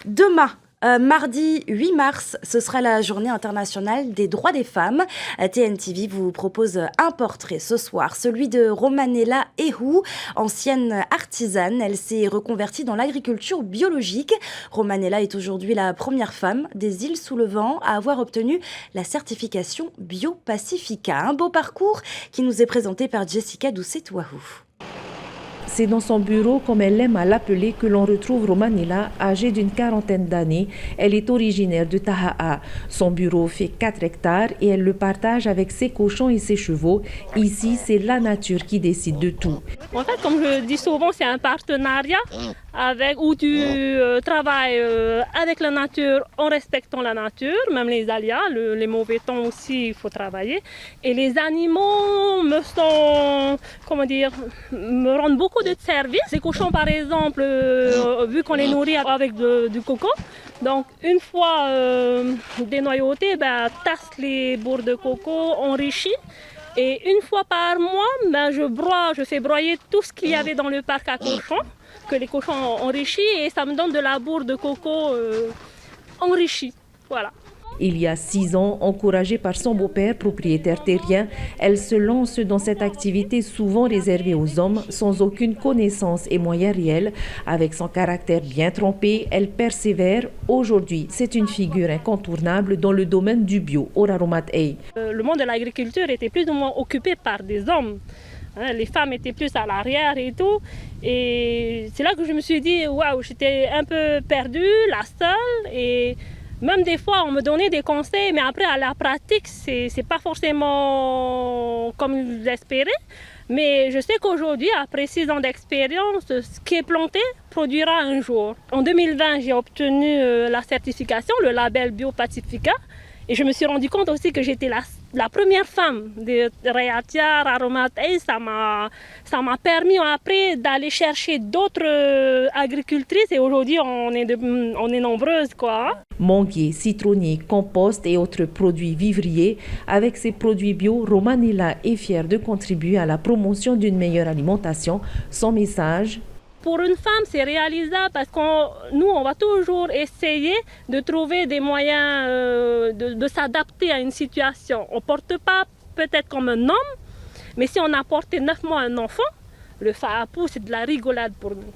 Demain, mardi 8 mars, ce sera la journée internationale des droits des femmes. TNTV vous propose un portrait ce soir, celui de Romanella Ehou, ancienne artisane. Elle s'est reconvertie dans l'agriculture biologique. Romanella est aujourd'hui la première femme des îles sous le vent à avoir obtenu la certification Bio-Pacifica. Un beau parcours qui nous est présenté par Jessica Doucet-Touahou. C'est dans son bureau, comme elle aime à l'appeler, que l'on retrouve Romanella, âgée d'une quarantaine d'années. Elle est originaire de Taha'a. Son bureau fait 4 hectares et elle le partage avec ses cochons et ses chevaux. Ici, c'est la nature qui décide de tout. En fait, comme je dis souvent, c'est un partenariat où tu travailles avec la nature en respectant la nature, même les aléas, les mauvais temps aussi, il faut travailler. Et les animaux me rendent beaucoup de services. Les cochons, par exemple, vu qu'on les nourrit avec du coco, donc une fois dénoyautés, tasse les bourres de coco, enrichis. Et une fois par mois, je fais broyer tout ce qu'il y avait dans le parc à cochons, que les cochons ont enrichi, et ça me donne de la bourre de coco enrichie. Voilà. Il y a 6 ans, encouragée par son beau-père, propriétaire terrien, elle se lance dans cette activité souvent réservée aux hommes, sans aucune connaissance et moyens réels. Avec son caractère bien trempé, elle persévère. Aujourd'hui, c'est une figure incontournable dans le domaine du bio, au Raromat Ey. Le monde de l'agriculture était plus ou moins occupé par des hommes. Les femmes étaient plus à l'arrière et tout. Et c'est là que je me suis dit, waouh, j'étais un peu perdue, la seule. Et même des fois, on me donnait des conseils, mais après, à la pratique, c'est pas forcément comme j'espérais. Mais je sais qu'aujourd'hui, après 6 ans d'expérience, ce qui est planté produira un jour. En 2020, j'ai obtenu la certification, le label Bio-Pacifica. Et je me suis rendu compte aussi que j'étais la première femme de Raiatia, Raromat Ey. Ça m'a permis après d'aller chercher d'autres agricultrices, et aujourd'hui on est nombreuses, quoi. Manguiers, citronniers, compost et autres produits vivriers. Avec ces produits bio, Romanella est fière de contribuer à la promotion d'une meilleure alimentation. Son message: pour une femme, c'est réalisable parce on va toujours essayer de trouver des moyens de s'adapter à une situation. On ne porte pas peut-être comme un homme, mais si on a porté 9 mois un enfant, le FAAPU, c'est de la rigolade pour nous.